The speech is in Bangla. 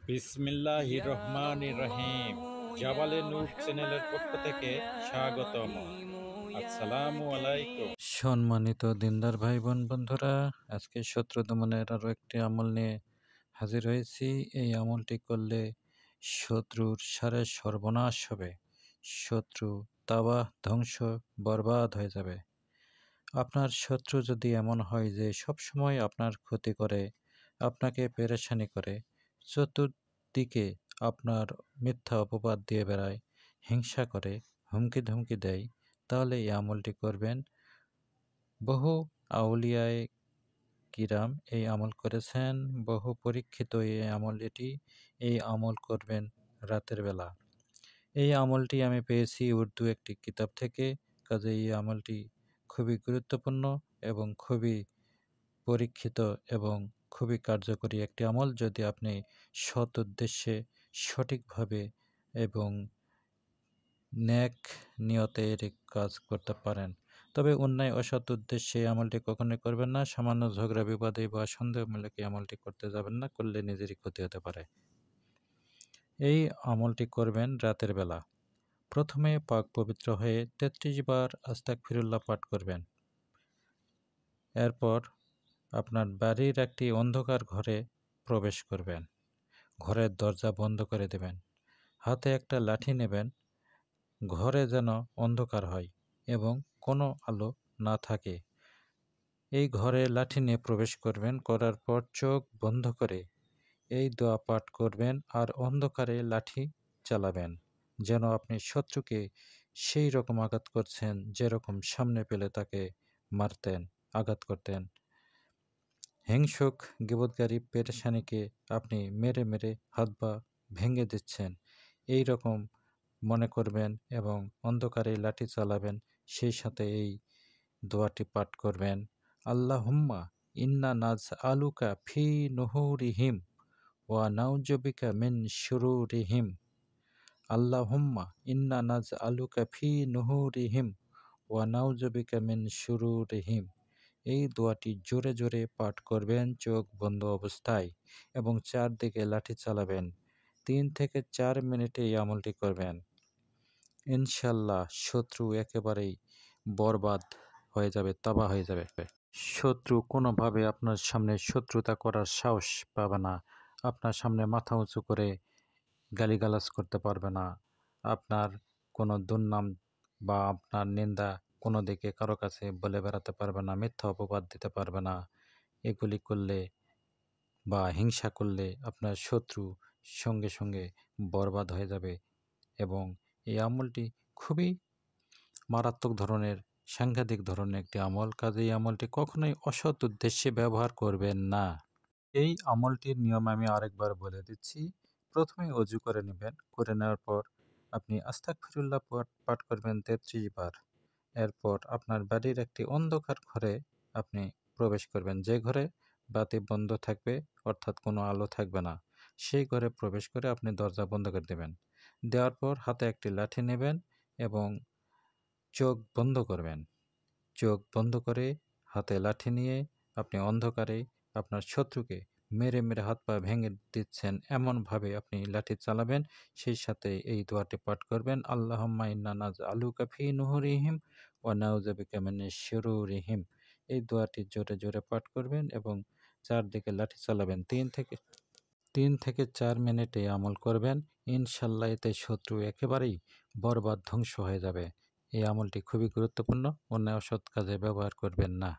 বিসমিল্লাহির রহমানির রহিম। জাবালে নূর চ্যানেলের পক্ষ থেকে স্বাগতম। আসসালামু আলাইকুম। সম্মানিত দিনদার ভাই বোন বন্ধুরা, আজকে শত্রু দমনের আরো একটি আমল নিয়ে হাজির হয়েছি। এই আমলটি করলে শত্রুর সারে সর্বনাশ হবে, শত্রু তাবাহ ধ্বংস বরবাদ হয়ে যাবে। আপনার শত্রু যদি এমন হয় যে সবসময় আপনার ক্ষতি করে, আপনাকে পেরেশানি করে, চতুর্দিকে আপনার মিথ্যা অপবাদ দিয়ে বেড়ায়, হিংসা করে, হুমকি ধমকি দেয়, তাহলে এই আমলটি করবেন। বহু আউলিয়ায়ে কিরাম এই আমল করেছেন, বহু পরীক্ষিত এই আমল এটি। এই আমল করবেন রাতের বেলা। এই আমলটি আমি পেয়েছি উর্দু একটি কিতাব থেকে, কাজে এই আমলটি খুবই গুরুত্বপূর্ণ এবং খুবই পরীক্ষিত এবং খুবই কার্যকরী একটি আমল, যদি আপনি সৎ উদ্দেশ্যে সঠিকভাবে এবং ন্যাক নিয়তে এর কাজ করতে পারেন। তবে অন্যায় অসৎ উদ্দেশ্যে এই আমলটি কখনোই করবেন না। সামান্য ঝগড়া বিবাদে বা সন্দেহমূলক এই আমলটি করতে যাবেন না, করলে নিজেরই ক্ষতি হতে পারে। এই আমলটি করবেন রাতের বেলা। প্রথমে পাক পবিত্র হয়ে ৩৩ বার আস্তাগফিরুল্লাহ পাঠ করবেন। এরপর আপনার বাড়ির একটি অন্ধকার ঘরে প্রবেশ করবেন। ঘরের দরজা বন্ধ করে দেবেন। হাতে একটা লাঠি নেবেন। ঘরে যেন অন্ধকার হয় এবং কোনো আলো না থাকে। এই ঘরে লাঠি নিয়ে প্রবেশ করবেন। করার পর চোখ বন্ধ করে এই দোয়া পাঠ করবেন আর অন্ধকারে লাঠি চালাবেন, যেন আপনি শত্রুকে সেই রকম আঘাত করছেন যেরকম সামনে পেলে তাকে মারতেন, আঘাত করতেন। হিংসুক গীবতকারী পেরেশানিকে আপনি মেরে মেরে হাত পা ভেঙে দিচ্ছেন, এই রকম মনে করবেন এবং অন্ধকারে লাঠি চালাবেন। সেই সাথে এই দোয়াটি পাঠ করবেন। আল্লাহুম্মা ইন্না নাজ আলুকা ফি নুহুরিহিম ওয়া নাউজুবিকা মিন শুরুরিহিম। আল্লাহুম্মা ইন্না নাজ আলুকা ফি নুহুরিহিম ওয়া নাউজুবিকা মিন শুরুরিহিম। এই দোয়াটি জোরে জোরে পাঠ করবেন চোখ বন্ধ অবস্থায় এবং চারদিকে লাঠি চালাবেন। ৩ থেকে ৪ মিনিটে এই আমলটি করবেন। ইনশাল্লাহ শত্রু একেবারেই বরবাদ হয়ে যাবে, তাবাহ হয়ে যাবে। শত্রু কোনোভাবে আপনার সামনে শত্রুতা করার সাহস পাবে না। আপনার সামনে মাথা উঁচু করে গালিগালাজ করতে পারবে না। আপনার কোনো দুর্নাম বা আপনার নিন্দা কোনো দিকে কারো কাছে বলে বেড়াতে পারবে না, মিথ্যা অপবাদ দিতে পারবে না। এগুলি করলে বা হিংসা করলে আপনার শত্রু সঙ্গে সঙ্গে বরবাদ হয়ে যাবে। এবং এই আমলটি খুবই মারাত্মক ধরনের, সাংঘাতিক ধরনের একটি আমল। কাজে এই আমলটি কখনোই অসৎ উদ্দেশ্যে ব্যবহার করবেন না। এই আমলটির নিয়ম আমি আরেকবার বলে দিচ্ছি। প্রথমে অজু করে নেবেন। করে নেওয়ার পর আপনি আস্তাগফিরুল্লাহ পাঠ করবেন ৩৩ বার। এরপর আপনার বাড়ির একটি অন্ধকার ঘরে আপনি প্রবেশ করবেন। যে ঘরে বাতি বন্ধ থাকবে, অর্থাৎ কোনো আলো থাকবে না, সেই ঘরে প্রবেশ করে আপনি দরজা বন্ধ করে দেবেন। দেওয়ার পর হাতে একটি লাঠি নেবেন এবং চোখ বন্ধ করবেন। চোখ বন্ধ করে হাতে লাঠি নিয়ে আপনি অন্ধকারে আপনার শত্রুকে মেরে মেরে হাত পা ভেঙে দিচ্ছেন, এমনভাবে আপনি লাঠি চালাবেন। সেই সাথে এই দোয়াটি পাঠ করবেন। আল্লাহুম্মা ইন্না নাজআলুকা ফি নুহুরিহিম ওয়া নাউযু বিকা মিন শুরুরিহিম। এই দোয়াটি জোরে জোরে পাঠ করবেন এবং চারদিকে লাঠি চালাবেন। ৩ থেকে ৪ মিনিট এই আমল করবেন। ইনশাল্লাহ এতে শত্রু একেবারেই বরবাদ ধ্বংস হয়ে যাবে। এই আমলটি খুবই গুরুত্বপূর্ণ। অন্যায় অসৎ কাজে ব্যবহার করবেন না।